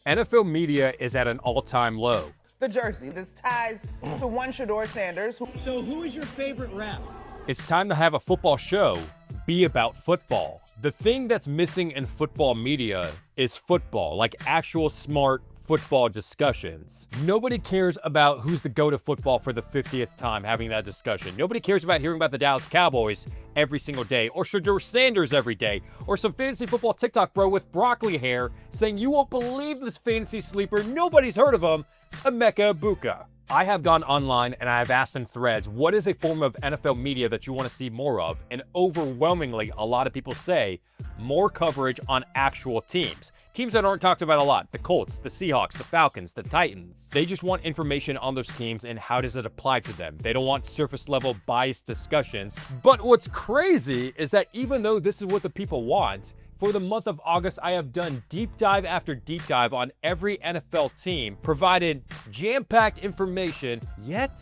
NFL media is at an all-time low. The jersey. This ties to one Shador Sanders. So who is your favorite ref? It's time to have a football show be about football. The thing that's missing in football media is football, like actual smart football discussions. Nobody cares about who's the GOAT of football for the 50th time having that discussion. Nobody cares about hearing about the Dallas Cowboys every single day, or Shador Sanders every day, or some fantasy football TikTok bro with broccoli hair saying, "You won't believe this fantasy sleeper, nobody's heard of him, Emeka Egbuka." I have gone online and I have asked in threads, what is a form of NFL media that you want to see more of? And overwhelmingly, a lot of people say more coverage on actual teams. Teams that aren't talked about a lot. The Colts, the Seahawks, the Falcons, the Titans. They just want information on those teams and how does it apply to them. They don't want surface level biased discussions. But what's crazy is that even though this is what the people want, for the month of August, I have done deep dive after deep dive on every NFL team, provided jam-packed information, yet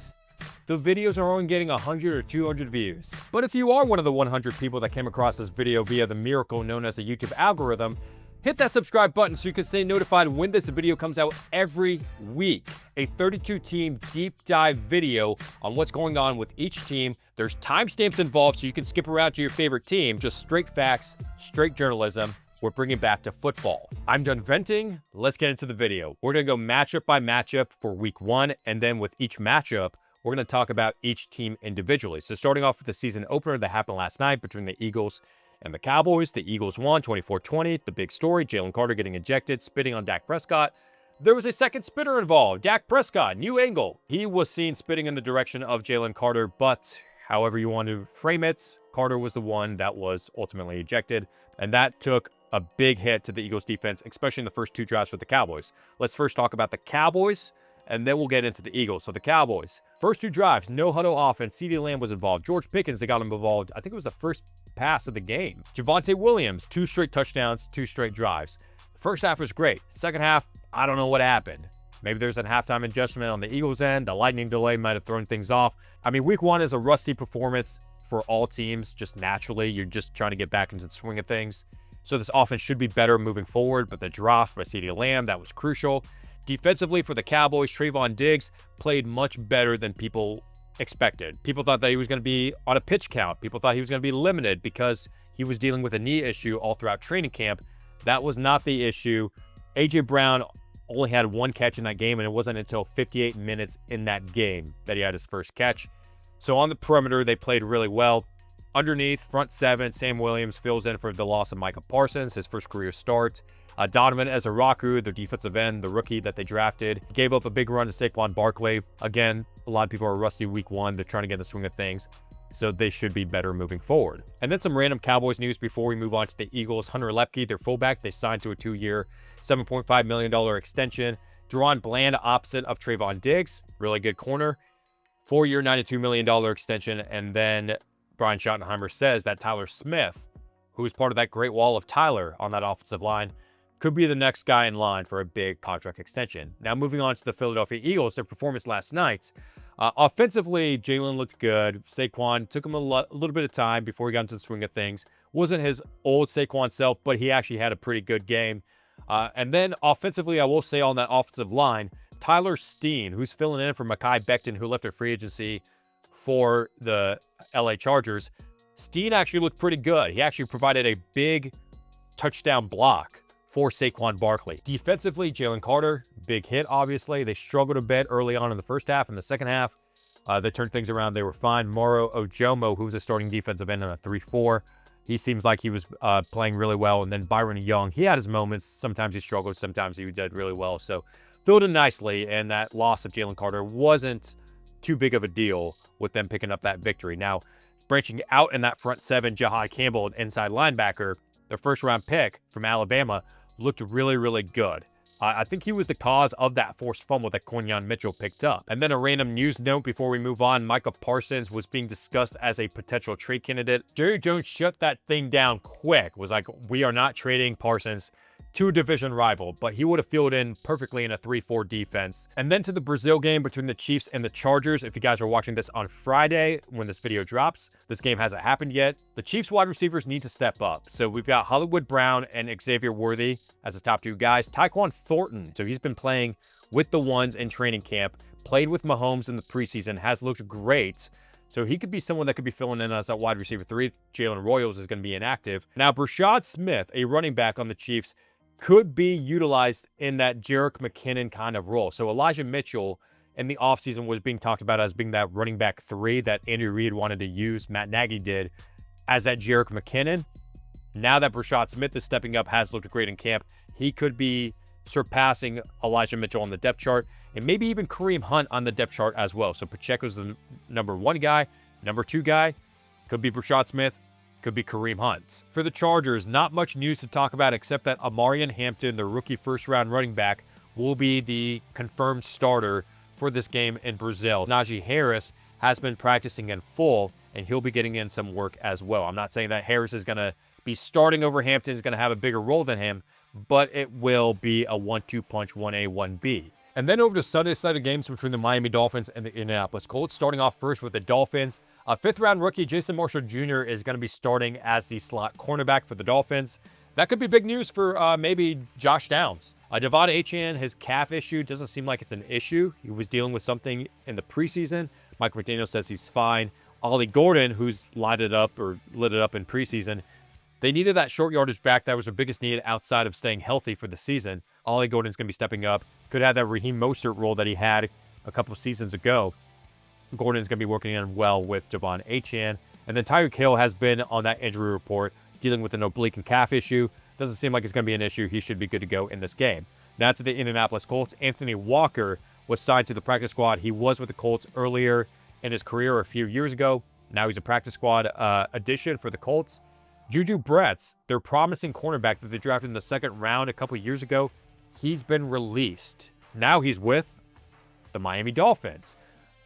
the videos are only getting 100 or 200 views. But if you are one of the 100 people that came across this video via the miracle known as the YouTube algorithm, hit that subscribe button so you can stay notified when this video comes out every week. A 32-team deep dive video on what's going on with each team. There's timestamps involved so you can skip around to your favorite team. Just straight facts, straight journalism. We're bringing back to football. I'm done venting. Let's get into the video. We're going to go matchup by matchup for week 1, and then with each matchup, we're going to talk about each team individually. So starting off with the season opener that happened last night between the Eagles and the Cowboys. The Eagles won 24-20. The big story, Jalen Carter getting ejected, spitting on Dak Prescott. There was a second spitter involved, Dak Prescott, new angle. He was seen spitting in the direction of Jalen Carter, but however you want to frame it, Carter was the one that was ultimately ejected, and that took a big hit to the Eagles defense, especially in the first 2 drives for the Cowboys. Let's first talk about the Cowboys, and then we'll get into the Eagles. So the Cowboys, first 2 drives, no huddle offense. CeeDee Lamb was involved. George Pickens, they got him involved. I think it was the first pass of the game. Javonte Williams, 2 straight touchdowns, 2 straight drives. First half was great. Second half, I don't know what happened. Maybe there's a halftime adjustment on the Eagles' end. The lightning delay might have thrown things off. I mean, week 1 is a rusty performance for all teams, just naturally. You're just trying to get back into the swing of things. So this offense should be better moving forward, but the drop by CeeDee Lamb, that was crucial. Defensively for the Cowboys, Trayvon Diggs played much better than people expected. People thought that he was going to be on a pitch count. People thought he was going to be limited because he was dealing with a knee issue all throughout training camp. That was not the issue. A.J. Brown only had 1 catch in that game, and it wasn't until 58 minutes in that game that he had his first catch. So on the perimeter, they played really well. Underneath, front 7, Sam Williams fills in for the loss of Micah Parsons, his first career start. Donovan Ezaraku, the defensive end, the rookie that they drafted, gave up a big run to Saquon Barkley. Again, a lot of people are rusty week 1. They're trying to get in the swing of things, so they should be better moving forward. And then some random Cowboys news before we move on to the Eagles. Hunter Lepke, their fullback, they signed to a 2-year, $7.5 million extension. Deron Bland, opposite of Trayvon Diggs, really good corner. 4-year, $92 million extension. And then Brian Schottenheimer says that Tyler Smith, who is part of that great wall of Tyler on that offensive line, could be the next guy in line for a big contract extension. Now, moving on to the Philadelphia Eagles, their performance last night. Offensively, Jalen looked good. Saquon took him a little bit of time before he got into the swing of things. Wasn't his old Saquon self, but he actually had a pretty good game. And then offensively, I will say on that offensive line, Tyler Steen, who's filling in for Mekhi Becton, who left a free agency for the LA Chargers. Steen actually looked pretty good. He actually provided a big touchdown block for Saquon Barkley. Defensively, Jalen Carter, big hit, obviously. They struggled a bit early on in the first half. In the second half, they turned things around. They were fine. Moro Ojomo, who was a starting defensive end on a 3-4, he seems like he was playing really well. And then Byron Young, he had his moments. Sometimes he struggled. Sometimes he did really well. So filled in nicely, and that loss of Jalen Carter wasn't too big of a deal with them picking up that victory. Now, branching out in that front 7, Jahad Campbell, an inside linebacker, their first-round pick from Alabama, looked really, really good. I think he was the cause of that forced fumble that Quinyon Mitchell picked up. And then a random news note before we move on, Micah Parsons was being discussed as a potential trade candidate. Jerry Jones shut that thing down quick, was like, we are not trading Parsons to a division rival, but he would have filled in perfectly in a 3-4 defense. And then to the Brazil game between the Chiefs and the Chargers. If you guys are watching this on Friday when this video drops, this game hasn't happened yet. The Chiefs wide receivers need to step up. So we've got Hollywood Brown and Xavier Worthy as the top 2 guys. Tyquan Thornton, so he's been playing with the ones in training camp, played with Mahomes in the preseason, has looked great. So he could be someone that could be filling in as that wide receiver 3. Jalen Royals is going to be inactive. Now, Brashad Smith, a running back on the Chiefs, could be utilized in that Jerick McKinnon kind of role. So Elijah Mitchell in the offseason was being talked about as being that running back 3 that Andy Reid wanted to use, Matt Nagy did, as that Jerick McKinnon. Now that Brashad Smith is stepping up, has looked great in camp, he could be surpassing Elijah Mitchell on the depth chart, and maybe even Kareem Hunt on the depth chart as well. So Pacheco's the number 1 guy, number 2 guy, could be Brashad Smith, could be Kareem Hunt. For the Chargers, not much news to talk about except that Amarian Hampton, the rookie first-round running back, will be the confirmed starter for this game in Brazil. Najee Harris has been practicing in full, and he'll be getting in some work as well. I'm not saying that Harris is going to be starting over Hampton, is going to have a bigger role than him, but it will be a 1-2 punch, 1A, 1B. And then over to Sunday's slate of games between the Miami Dolphins and the Indianapolis Colts. Starting off first with the Dolphins. A 5th-round rookie, Jason Marshall Jr., is going to be starting as the slot cornerback for the Dolphins. That could be big news for maybe Josh Downs. Devon Achane, his calf issue doesn't seem like it's an issue. He was dealing with something in the preseason. Mike McDaniel says he's fine. Ollie Gordon, who's lit it up in preseason, they needed that short yardage back. That was their biggest need outside of staying healthy for the season. Ollie Gordon's going to be stepping up. Could have that Raheem Mostert role that he had a couple seasons ago. Gordon's going to be working in well with Devon Achane. And then Tyreek Hill has been on that injury report, dealing with an oblique and calf issue. Doesn't seem like it's going to be an issue. He should be good to go in this game. Now to the Indianapolis Colts. Anthony Walker was signed to the practice squad. He was with the Colts earlier in his career a few years ago. Now he's a practice squad addition for the Colts. Juju Bretz, their promising cornerback that they drafted in the 2nd round a couple years ago, he's been released. Now he's with the Miami Dolphins.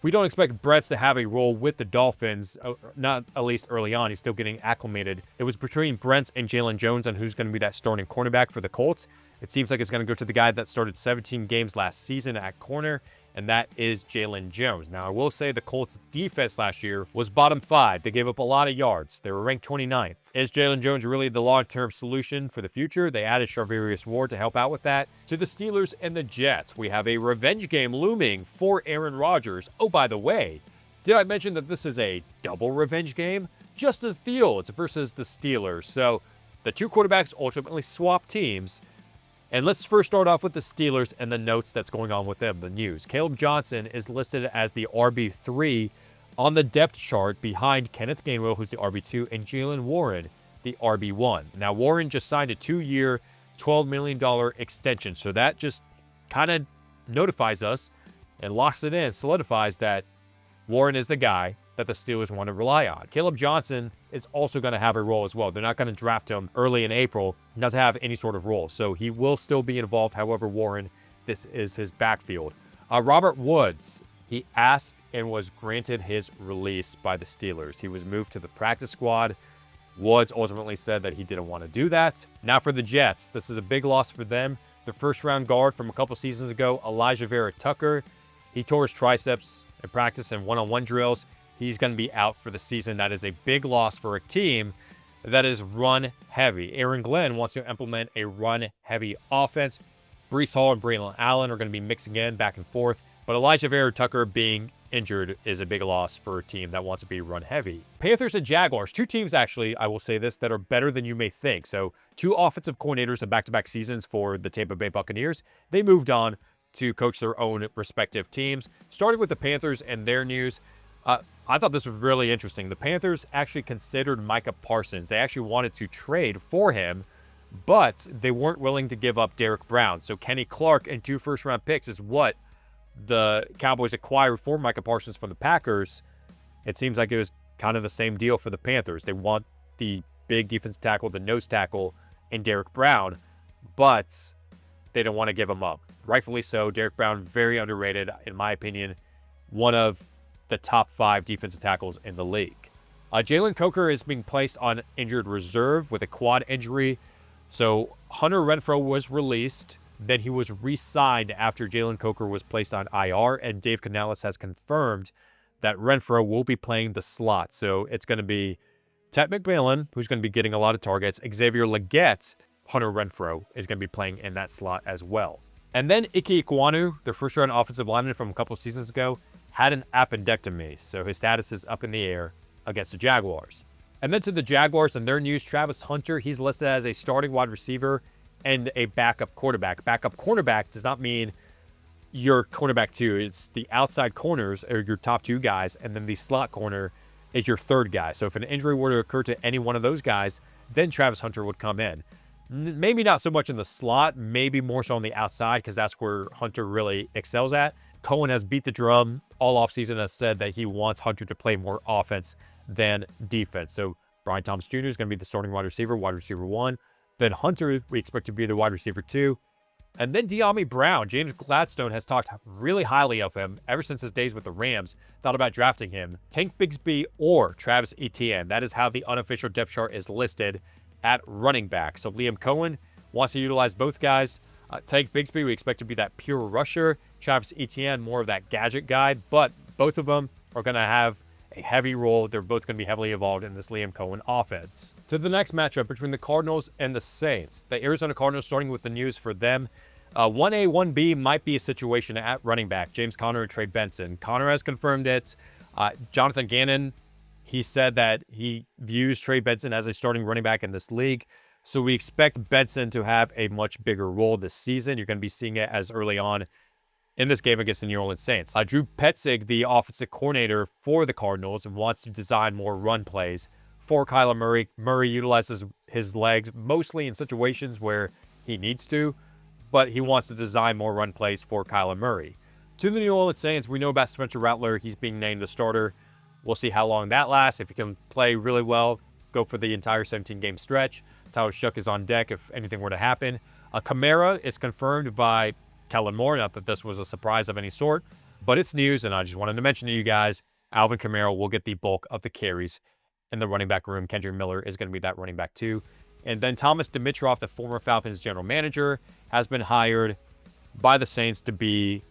We don't expect Bretz to have a role with the Dolphins, not at least early on. He's still getting acclimated. It was between Brents and Jalen Jones on who's going to be that starting cornerback for the Colts. It seems like it's going to go to the guy that started 17 games last season at corner, and that is Jalen Jones. Now, I will say the Colts' defense last year was bottom 5. They gave up a lot of yards. They were ranked 29th. Is Jalen Jones really the long-term solution for the future? They added Charvarius Ward to help out with that. To the Steelers and the Jets, we have a revenge game looming for Aaron Rodgers. Oh, by the way, did I mention that this is a double revenge game? Justin Fields versus the Steelers. So the 2 quarterbacks ultimately swap teams. And let's first start off with the Steelers and the notes that's going on with them, the news. Caleb Johnson is listed as the RB3 on the depth chart behind Kenneth Gainwell, who's the RB2, and Jalen Warren, the RB1. Now, Warren just signed a 2-year, $12 million extension. So that just kind of notifies us and locks it in, solidifies that Warren is the guy that the Steelers want to rely on. Caleb Johnson is also going to have a role as well. They're not going to draft him early in April. He doesn't have any sort of role, so he will still be involved. However, Warren, this is his backfield. Robert Woods, he asked and was granted his release by the Steelers. He was moved to the practice squad. Woods ultimately said that he didn't want to do that. Now for the Jets, this is a big loss for them. The first-round guard from a couple seasons ago, Elijah Vera Tucker, he tore his triceps in practice and one-on-one drills. He's going to be out for the season. That is a big loss for a team that is run-heavy. Aaron Glenn wants to implement a run-heavy offense. Breece Hall and Braylon Allen are going to be mixing in back and forth. But Elijah Vera Tucker being injured is a big loss for a team that wants to be run-heavy. Panthers and Jaguars, 2 teams actually, I will say this, that are better than you may think. So 2 offensive coordinators in back-to-back seasons for the Tampa Bay Buccaneers. They moved on to coach their own respective teams. Starting with the Panthers and their news, I thought this was really interesting. The Panthers actually considered Micah Parsons. They actually wanted to trade for him, but they weren't willing to give up Derek Brown. So Kenny Clark and 2 first-round picks is what the Cowboys acquired for Micah Parsons from the Packers. It seems like it was kind of the same deal for the Panthers. They want the big defensive tackle, the nose tackle, and Derek Brown, but they don't want to give him up. Rightfully so. Derek Brown, very underrated, in my opinion. One of the top 5 defensive tackles in the league. Jalen Coker is being placed on injured reserve with a quad injury. So Hunter Renfrow was released. Then he was re-signed after Jalen Coker was placed on IR, and Dave Canales has confirmed that Renfrow will be playing the slot. So it's going to be Ted McMillan, who's going to be getting a lot of targets. Xavier Legette, Hunter Renfrow, is going to be playing in that slot as well. And then Ike Ekwonu, their first-round offensive lineman from a couple seasons ago, had an appendectomy, so his status is up in the air against the Jaguars. And then to the Jaguars and their news, Travis Hunter, he's listed as a starting wide receiver and a backup quarterback. Backup cornerback does not mean your cornerback two. It's the outside corners are your top two guys, and then the slot corner is your third guy. So if an injury were to occur to any one of those guys, then Travis Hunter would come in. Maybe not so much in the slot, maybe more so on the outside, because that's where Hunter really excels at. Cohen has beat the drum all offseason, has said that he wants Hunter to play more offense than defense. So Brian Thomas Jr. is going to be the starting wide receiver 1. Then Hunter, we expect to be the wide receiver 2. And then De'Ami Brown. James Gladstone has talked really highly of him ever since his days with the Rams. Thought about drafting him. Tank Bigsby or Travis Etienne. That is how the unofficial depth chart is listed at running back. So Liam Cohen wants to utilize both guys. Tank Bigsby, we expect to be that pure rusher. Travis Etienne, more of that gadget guy. But both of them are going to have a heavy role. They're both going to be heavily involved in this Liam Cohen offense. To the next matchup between the Cardinals and the Saints. The Arizona Cardinals, starting with the news for them. 1A, 1B might be a situation at running back. James Conner and Trey Benson. Conner has confirmed it. Jonathan Gannon, he said that he views Trey Benson as a starting running back in this league. So we expect Benson to have a much bigger role this season. You're going to be seeing it as early on in this game against the New Orleans Saints. Drew Petzig, the offensive coordinator for the Cardinals, wants to design more run plays for Kyler Murray. Murray utilizes his legs mostly in situations where he needs to, but he wants to design more run plays for Kyler Murray. To the New Orleans Saints, we know about Spencer Rattler. He's being named the starter. We'll see how long that lasts. If he can play really well, go for the entire 17-game stretch. Tyler Shough is on deck if anything were to happen. Kamara is confirmed by Kellen Moore. Not that this was a surprise of any sort, but it's news, and I just wanted to mention to you guys, Alvin Kamara will get the bulk of the carries in the running back room. Kendrick Miller is going to be that running back too. And then Thomas Dimitroff, the former Falcons general manager, has been hired by the Saints to be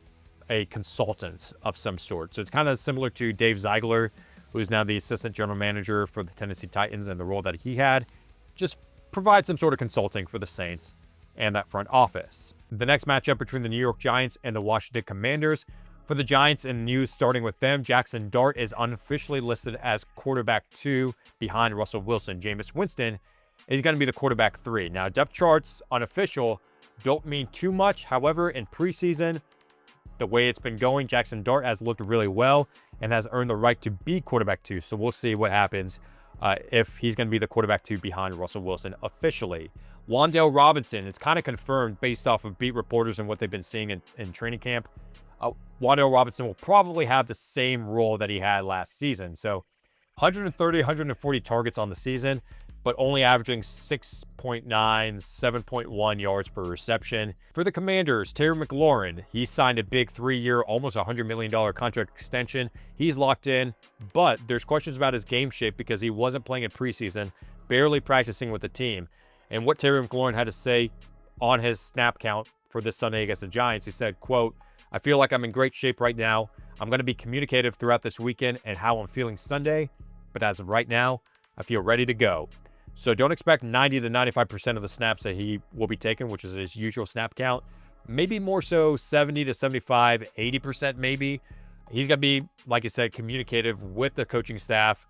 a consultant of some sort. So it's kind of similar to Dave Ziegler, who is now the assistant general manager for the Tennessee Titans, and the role that he had. Just provide some sort of consulting for the Saints and that front office. The next matchup between the New York Giants and the Washington Commanders. For the Giants, and news starting with them, Jackson Dart is unofficially listed as quarterback 2 behind Russell Wilson. Jameis Winston is going to be the quarterback 3. Now, depth charts, unofficial, don't mean too much. However, in preseason, the way it's been going, Jackson Dart has looked really well and has earned the right to be quarterback 2. So we'll see what happens if he's going to be the quarterback 2 behind Russell Wilson officially. Wan'Dale Robinson, it's kind of confirmed based off of beat reporters and what they've been seeing in training camp. Wan'Dale Robinson will probably have the same role that he had last season. So 130, 140 targets on the season, but only averaging 6.9, 7.1 yards per reception. For the Commanders, Terry McLaurin, he signed a big 3-year, almost $100 million contract extension. He's locked in, but there's questions about his game shape because he wasn't playing in preseason, barely practicing with the team. And what Terry McLaurin had to say on his snap count for this Sunday against the Giants, he said, quote, "I feel like I'm in great shape right now. I'm going to be communicative throughout this weekend and how I'm feeling Sunday, but as of right now, I feel ready to go." So don't expect 90 to 95% of the snaps that he will be taking, which is his usual snap count. Maybe more so 70 to 75, 80% maybe. He's going to be, like I said, communicative with the coaching staff.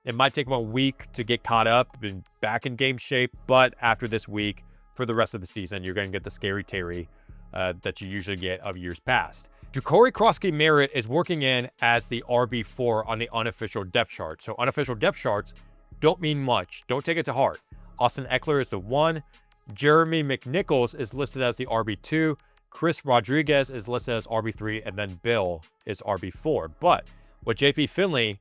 It might take him a week to get caught up and back in game shape, but after this week, for the rest of the season, you're going to get the scary Terry that you usually get of years past. Ja'Cory Krosky-Merritt is working in as the RB4 on the unofficial depth chart. So unofficial depth charts don't mean much. Don't take it to heart. Austin Eckler is the 1. Jeremy McNichols is listed as the RB2. Chris Rodriguez is listed as RB3, and then Bill is RB4. But what JP Finley,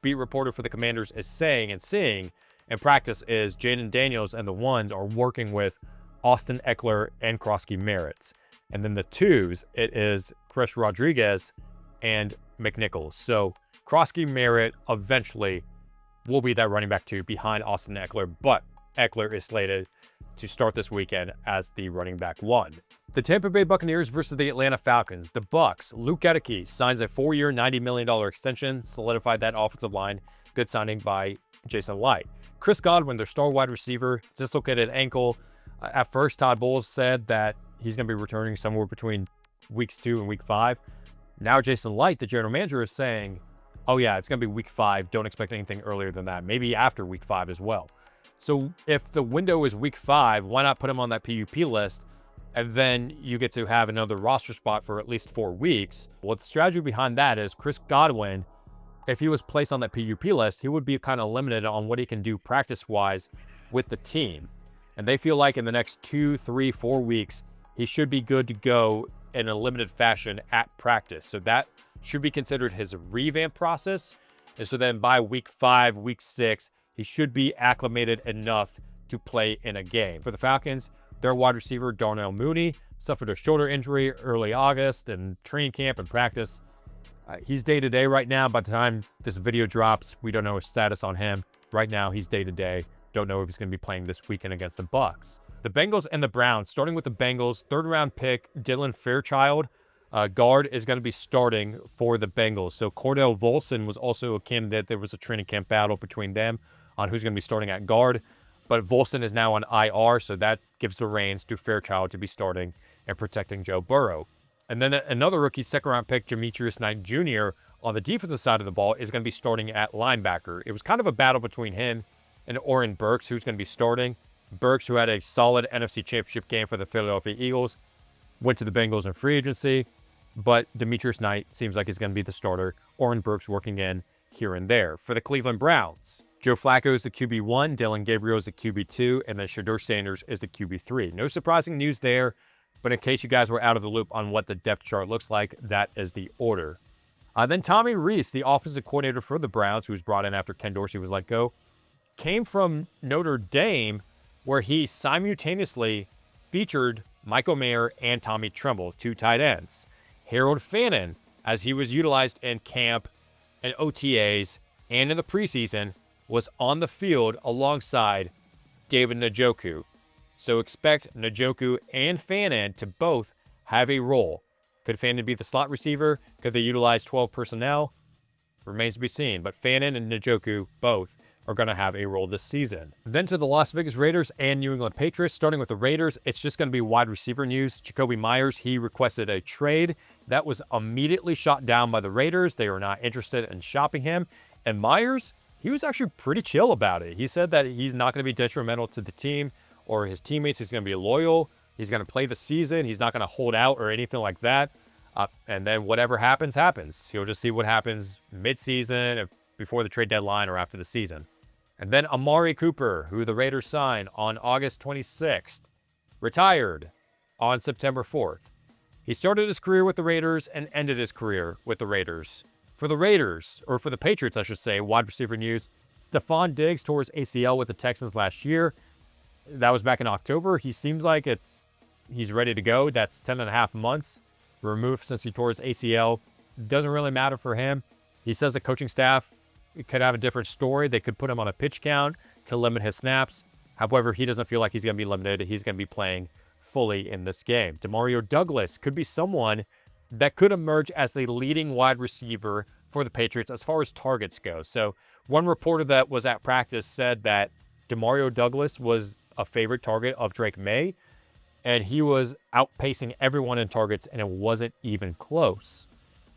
beat reporter for the Commanders, is saying and seeing in practice is Jaden Daniels and the 1s are working with Austin Eckler and Krosky-Merritt. And then the 2s, it is Chris Rodriguez and McNichols. So Krosky-Merritt eventually will be that running back 2 behind Austin Eckler, but Eckler is slated to start this weekend as the running back 1. The Tampa Bay Buccaneers versus the Atlanta Falcons. The Bucs, Luke Gedeke signs a 4-year, $90 million extension, solidified that offensive line. Good signing by Jason Light. Chris Godwin, their star wide receiver, dislocated ankle. At first, Todd Bowles said that he's going to be returning somewhere between weeks 2 and week 5. Now Jason Light, the general manager, is saying, oh yeah, it's going to be week 5. Don't expect anything earlier than that. Maybe after week 5 as well. So if the window is week 5, why not put him on that PUP list? And then you get to have another roster spot for at least 4 weeks. Well, the strategy behind that is Chris Godwin, if he was placed on that PUP list, he would be kind of limited on what he can do practice-wise with the team. And they feel like in the next 2, 3, 4 weeks, he should be good to go in a limited fashion at practice. So that should be considered his revamp process. And so then by week 5, week 6, he should be acclimated enough to play in a game. For the Falcons, their wide receiver, Darnell Mooney, suffered a shoulder injury early August in training camp and practice. He's day-to-day right now. By the time this video drops, we don't know his status on him. Right now, he's day-to-day. Don't know if he's going to be playing this weekend against the Bucs. The Bengals and the Browns, starting with the Bengals, 3rd-round pick Dylan Fairchild, guard, is going to be starting for the Bengals. So Cordell Volson was also a candidate. There was a training camp battle between them on who's going to be starting at guard. But Volson is now on IR, so that gives the reins to Fairchild to be starting and protecting Joe Burrow. And then another rookie 2nd-round pick, Demetrius Knight Jr., on the defensive side of the ball is going to be starting at linebacker. It was kind of a battle between him and Oren Burks, who's going to be starting. Burks, who had a solid NFC Championship game for the Philadelphia Eagles, went to the Bengals in free agency. But Demetrius Knight seems like he's going to be the starter. Oren Burks working in here and there. For the Cleveland Browns, Joe Flacco is the QB1, Dylan Gabriel is the QB2, and then Shedeur Sanders is the QB3. No surprising news there, but in case you guys were out of the loop on what the depth chart looks like, that is the order. Then Tommy Rees, the offensive coordinator for the Browns, who was brought in after Ken Dorsey was let go, came from Notre Dame, where he simultaneously featured Michael Mayer and Tommy Tremble, 2 tight ends. Harold Fannin, as he was utilized in camp and OTAs and in the preseason, was on the field alongside David Njoku. So expect Njoku and Fannin to both have a role. Could Fannin be the slot receiver? Could they utilize 12 personnel? Remains to be seen, but Fannin and Njoku both are going to have a role this season. Then to the Las Vegas Raiders and New England Patriots. Starting with the Raiders, it's just going to be wide receiver news. Jacoby Myers, he requested a trade. That was immediately shot down by the Raiders. They were not interested in shopping him. And Myers, he was actually pretty chill about it. He said that he's not going to be detrimental to the team or his teammates. He's going to be loyal. He's going to play the season. He's not going to hold out or anything like that. And then whatever happens, happens. He'll just see what happens mid-season, before the trade deadline or after the season. And then Amari Cooper, who the Raiders signed on August 26th, retired on September 4th. He started his career with the Raiders and ended his career with the Raiders. For the Raiders, or for the Patriots, I should say, wide receiver news, Stephon Diggs tore his ACL with the Texans last year. That was back in October. He seems like he's ready to go. That's 10.5 months removed since he tore his ACL. Doesn't really matter for him. He says the coaching staff could have a different story. They could put him on a pitch count, could limit his snaps. However, he doesn't feel like he's going to be limited. He's going to be playing fully in this game. Demario Douglas could be someone that could emerge as the leading wide receiver for the Patriots as far as targets go. So one reporter that was at practice said that Demario Douglas was a favorite target of Drake May, and he was outpacing everyone in targets, and it wasn't even close.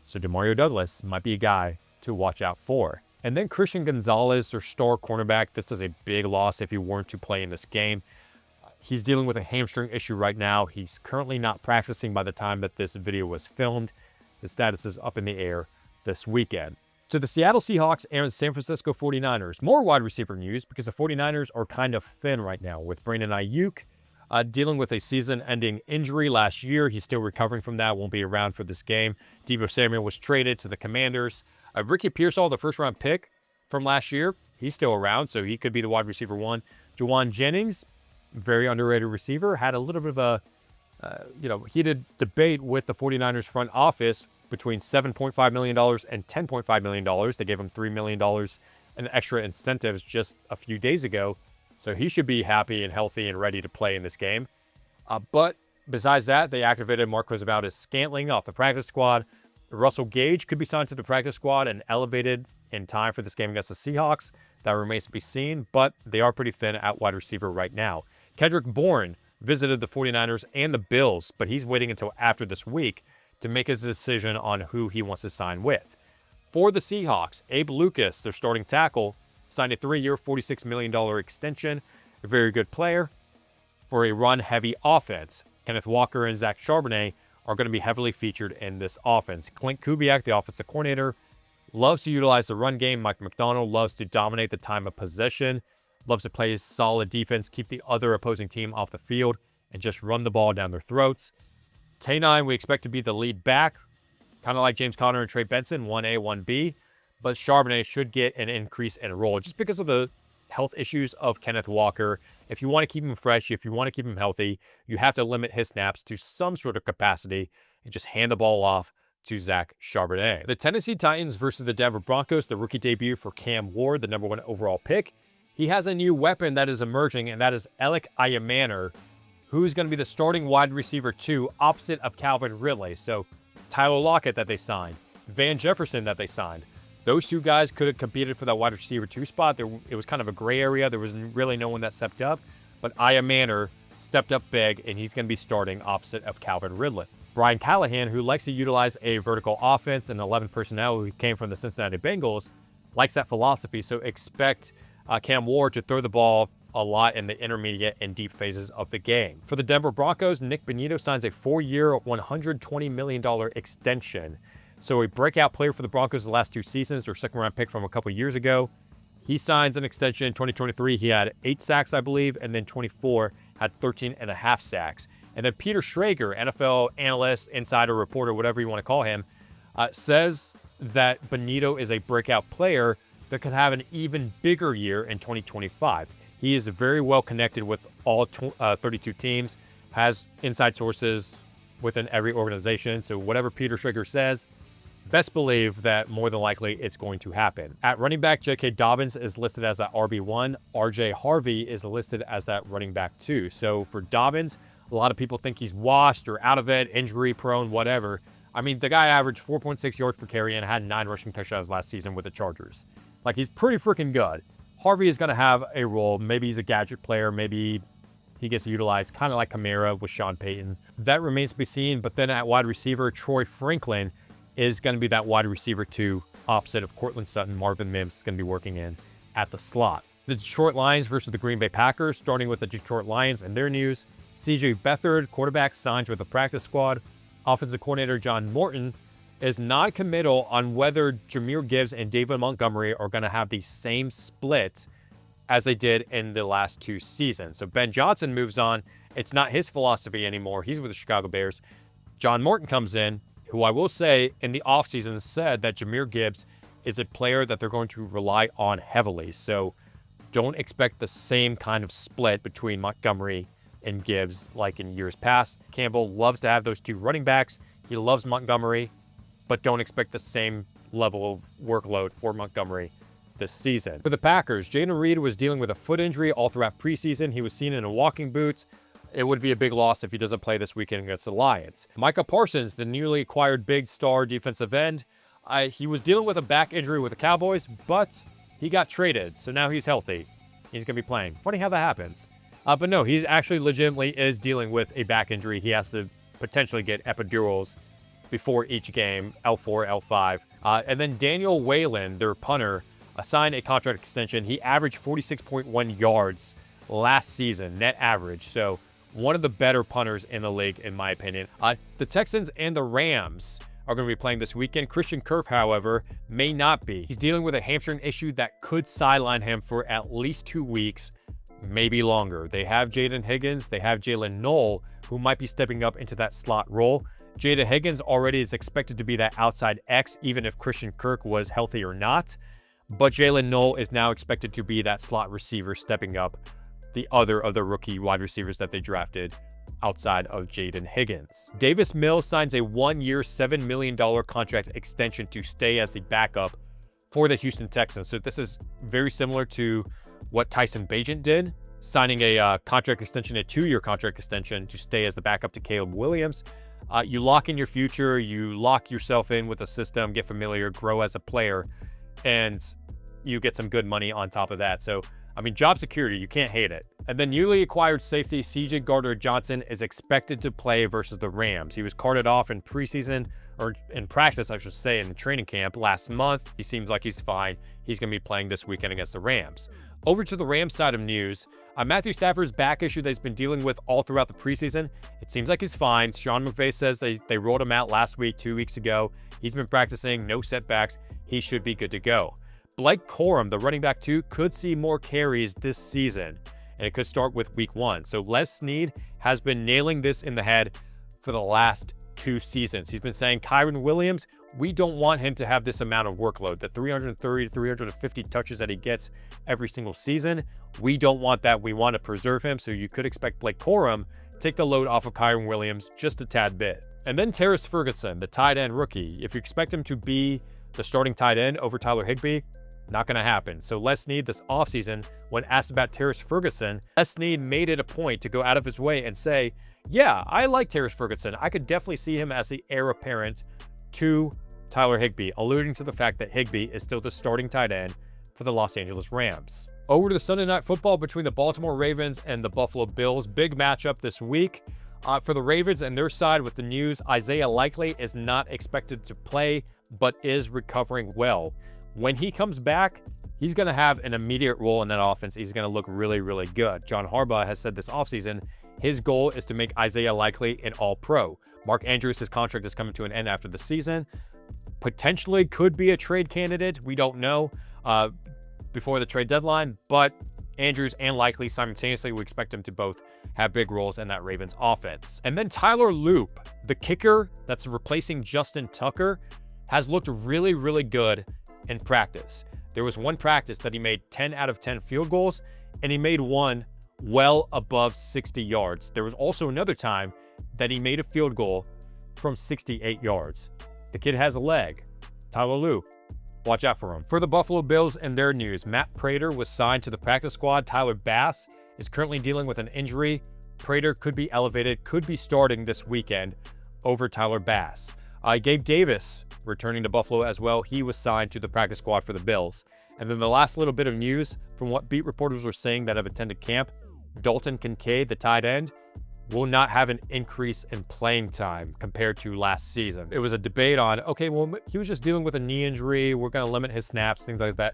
So Demario Douglas might be a guy to watch out for. And then Christian Gonzalez, their star cornerback. This is a big loss if he weren't to play in this game. He's dealing with a hamstring issue right now. He's currently not practicing by the time that this video was filmed. His status is up in the air this weekend. To the Seattle Seahawks and San Francisco 49ers. More wide receiver news because the 49ers are kind of thin right now with Brandon Ayuk dealing with a season-ending injury last year. He's still recovering from that, won't be around for this game. Deebo Samuel was traded to the Commanders. Ricky Pearsall, the first-round pick from last year, he's still around, so he could be the wide receiver 1. Juwan Jennings, very underrated receiver, had a little bit of a heated debate with the 49ers front office between $7.5 million and $10.5 million. They gave him $3 million in extra incentives just a few days ago. So he should be happy and healthy and ready to play in this game. But besides that, they activated Marquez Valdes-Scantling off the practice squad. Russell Gage could be signed to the practice squad and elevated in time for this game against the Seahawks. That remains to be seen, but they are pretty thin at wide receiver right now. Kendrick Bourne visited the 49ers and the Bills, but he's waiting until after this week to make his decision on who he wants to sign with. For the Seahawks, Abe Lucas, their starting tackle, signed a 3-year, $46 million extension. A very good player for a run-heavy offense. Kenneth Walker and Zach Charbonnet are going to be heavily featured in this offense. Clint Kubiak, the offensive coordinator, loves to utilize the run game. Mike McDonald loves to dominate the time of possession, loves to play solid defense, keep the other opposing team off the field, and just run the ball down their throats. K9, we expect to be the lead back, kind of like James Conner and Trey Benson, 1A, 1B. But Charbonnet should get an increase in role just because of the health issues of Kenneth Walker. If you want to keep him fresh, if you want to keep him healthy, you have to limit his snaps to some sort of capacity and just hand the ball off to Zach Charbonnet. The Tennessee Titans versus the Denver Broncos, the rookie debut for Cam Ward, the #1 overall pick. He has a new weapon that is emerging, and that is Alec Ayamaner, who's going to be the starting wide receiver 2 opposite of Calvin Ridley. So Tyler Lockett that they signed, Van Jefferson that they signed. Those two guys could have competed for that wide receiver 2 spot. It was kind of a gray area. There was really no one that stepped up. But Ayamaner stepped up big, and he's going to be starting opposite of Calvin Ridley. Brian Callahan, who likes to utilize a vertical offense and 11 personnel, who came from the Cincinnati Bengals, likes that philosophy. So expect Cam Ward to throw the ball a lot in the intermediate and deep phases of the game. For the Denver Broncos, Nick Bonito signs a 4-year, $120 million extension. So a breakout player for the Broncos the last 2 seasons, their second-round pick from a couple years ago. He signs an extension in 2023. He had 8 sacks, I believe, and then 24 had 13.5 sacks. And then Peter Schrager, NFL analyst, insider, reporter, whatever you want to call him, says that Bonito is a breakout player that could have an even bigger year in 2025. He is very well connected with all 32 teams, has inside sources within every organization. So whatever Peter Schrager says, best believe that more than likely it's going to happen. At running back, J.K. Dobbins is listed as that RB1. R.J. Harvey is listed as that running back 2. So for Dobbins, a lot of people think he's washed or out of it, injury prone, whatever. I mean, the guy averaged 4.6 yards per carry and had 9 rushing touchdowns last season with the Chargers. Like, he's pretty freaking good. Harvey is going to have a role. Maybe he's a gadget player. Maybe he gets utilized kind of like Kamara with Sean Payton. That remains to be seen. But then at wide receiver, Troy Franklin is going to be that wide receiver 2 opposite of Cortland Sutton. Marvin Mims is going to be working in at the slot. The Detroit Lions versus the Green Bay Packers, starting with the Detroit Lions and their news. C.J. Beathard, quarterback, signs with the practice squad. Offensive coordinator John Morton is non-committal on whether Jahmyr Gibbs and David Montgomery are going to have the same split as they did in the last 2 seasons. So Ben Johnson moves on. It's not his philosophy anymore. He's with the Chicago Bears. John Morton comes in, who I will say in the offseason said that Jahmyr Gibbs is a player that they're going to rely on heavily. So don't expect the same kind of split between Montgomery and Gibbs like in years past. Campbell loves to have those 2 running backs. He loves Montgomery, but don't expect the same level of workload for Montgomery this season. For the Packers, Jayden Reed was dealing with a foot injury all throughout preseason. He was seen in walking boots. It would be a big loss if he doesn't play this weekend against the Lions. Micah Parsons, the newly acquired big star defensive end, he was dealing with a back injury with the Cowboys, but he got traded, so now he's healthy. He's going to be playing. Funny how that happens. But no, he's actually legitimately is dealing with a back injury. He has to potentially get epidurals before each game, L4, L5. And then Daniel Whalen, their punter, signed a contract extension. He averaged 46.1 yards last season, net average. So one of the better punters in the league, in my opinion. The Texans and the Rams are going to be playing this weekend. Christian Kirk, however, may not be. He's dealing with a hamstring issue that could sideline him for at least 2 weeks, maybe longer. They have Jaden Higgins. They have Jalen Knoll, who might be stepping up into that slot role. Jaden Higgins already is expected to be that outside X, even if Christian Kirk was healthy or not. But Jalen Knoll is now expected to be that slot receiver, stepping up the other of the rookie wide receivers that they drafted outside of Jaden Higgins. Davis Mills signs a 1-year, $7 million contract extension to stay as the backup for the Houston Texans. So this is very similar to what Tyson Bagent did signing a contract extension, a 2-year contract extension to stay as the backup to Caleb Williams. You lock in your future, you lock yourself in with the system, get familiar, grow as a player, and you get some good money on top of that. So, I mean, job security, you can't hate it. And then newly acquired safety CJ Gardner-Johnson is expected to play versus the Rams. He was carted off in preseason, or in practice, I should say, in the training camp last month. He seems like he's fine. He's going to be playing this weekend against the Rams. Over to the Rams side of news, Matthew Stafford's back issue that he's been dealing with all throughout the preseason, it seems like he's fine. Sean McVay says they rolled him out last week, 2 weeks ago. He's been practicing, no setbacks. He should be good to go. Blake Corum, the running back 2, could see more carries this season, and it could start with week 1. So Les Snead has been nailing this in the head for the last 2 seasons. He's been saying, Kyren Williams, we don't want him to have this amount of workload, the 330 to 350 touches that he gets every single season. We don't want that. We want to preserve him. So you could expect Blake Corum to take the load off of Kyren Williams just a tad bit. And then Terrace Ferguson, the tight end rookie. If you expect him to be the starting tight end over Tyler Higbee, not going to happen. So Les Snead this offseason, when asked about Terrace Ferguson, Les Snead made it a point to go out of his way and say, yeah, I like Terrace Ferguson. I could definitely see him as the heir apparent to Tyler Higbee, alluding to the fact that Higbee is still the starting tight end for the Los Angeles Rams. Over to the Sunday Night Football between the Baltimore Ravens and the Buffalo Bills. Big matchup this week. For the Ravens and their side with the news, Isaiah Likely is not expected to play, but is recovering well. When he comes back, he's going to have an immediate role in that offense. He's going to look really, really good. John Harbaugh has said this offseason, his goal is to make Isaiah Likely an all-pro. Mark Andrews' contract is coming to an end after the season. Potentially could be a trade candidate. We don't know before the trade deadline, but Andrews and Likely simultaneously, we expect them to both have big roles in that Ravens offense. And then Tyler Loop, the kicker that's replacing Justin Tucker, has looked really, really good in practice. There was one practice that he made 10 out of 10 field goals, and he made one well above 60 yards. There was also another time that he made a field goal from 68 yards. The kid has a leg. Tyler Loop, watch out for him. For the Buffalo Bills and their news, Matt Prater was signed to the practice squad. Tyler Bass is currently dealing with an injury. Prater could be elevated, could be starting this weekend over Tyler Bass. Gabe Davis returning to Buffalo as well. He was signed to the practice squad for the Bills. And then the last little bit of news from what beat reporters were saying that have attended camp, Dalton Kincaid, the tight end, will not have an increase in playing time compared to last season. It was a debate on, okay, well, he was just dealing with a knee injury. We're going to limit his snaps, things like that.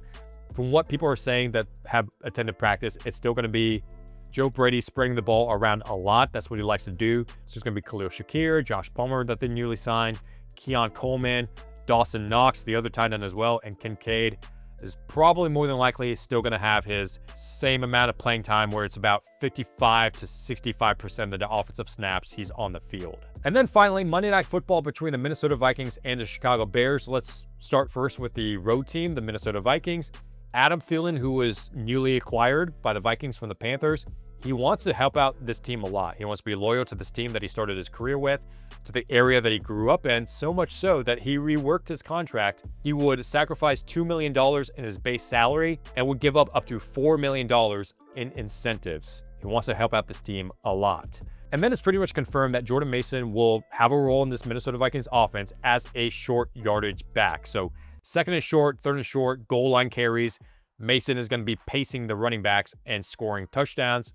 From what people are saying that have attended practice, it's still going to be Joe Brady spreading the ball around a lot. That's what he likes to do. So it's going to be Khalil Shakir, Josh Palmer that they newly signed, Keon Coleman, Dawson Knox, the other tight end as well, and Kincaid is probably more than likely still going to have his same amount of playing time, where it's about 55 to 65% of the offensive snaps he's on the field. And then finally, Monday Night Football between the Minnesota Vikings and the Chicago Bears. Let's start first with the road team, the Minnesota Vikings. Adam Thielen, who was newly acquired by the Vikings from the Panthers, he wants to help out this team a lot. He wants to be loyal to this team that he started his career with, to the area that he grew up in, so much so that he reworked his contract. He would sacrifice $2 million in his base salary and would give up to $4 million in incentives. He wants to help out this team a lot. And then it's pretty much confirmed that Jordan Mason will have a role in this Minnesota Vikings offense as a short yardage back. So second and short, third and short, goal line carries. Mason is going to be pacing the running backs and scoring touchdowns.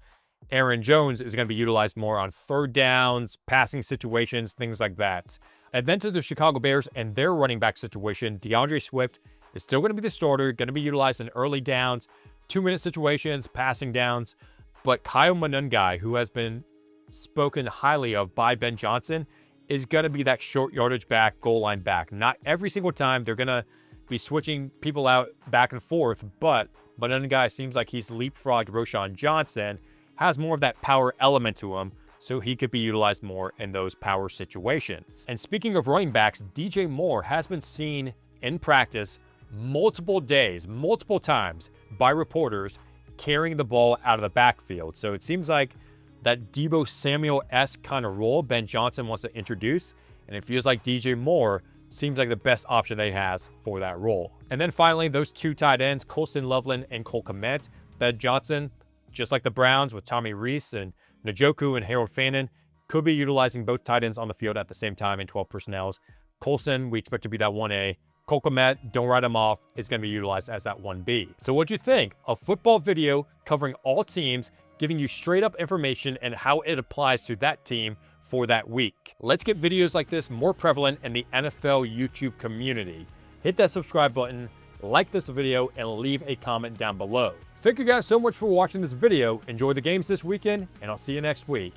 Aaron Jones is going to be utilized more on third downs, passing situations, things like that. And then to the Chicago Bears and their running back situation, DeAndre Swift is still going to be the starter, going to be utilized in early downs, 2-minute situations, passing downs. But Kyle Monangai, who has been spoken highly of by Ben Johnson, is going to be that short yardage back, goal line back. Not every single time they're going to be switching people out back and forth, but Monangai seems like he's leapfrogged Roschon Johnson, has more of that power element to him, so he could be utilized more in those power situations. And speaking of running backs, DJ Moore has been seen in practice multiple days, multiple times by reporters carrying the ball out of the backfield. So it seems like that Deebo Samuel-esque kind of role Ben Johnson wants to introduce, and it feels like DJ Moore seems like the best option that he has for that role. And then finally, those two tight ends, Colston Loveland and Cole Kmet, Ben Johnson Just like the Browns with Tommy Reese and Njoku and Harold Fannin, could be utilizing both tight ends on the field at the same time in 12 personnels. Colson, we expect to be that 1A. Cole Kmet, don't write him off, is going to be utilized as that 1B. So what'd you think? A football video covering all teams, giving you straight up information and how it applies to that team for that week. Let's get videos like this more prevalent in the NFL YouTube community. Hit that subscribe button, like this video, and leave a comment down below. Thank you guys so much for watching this video. Enjoy the games this weekend, and I'll see you next week.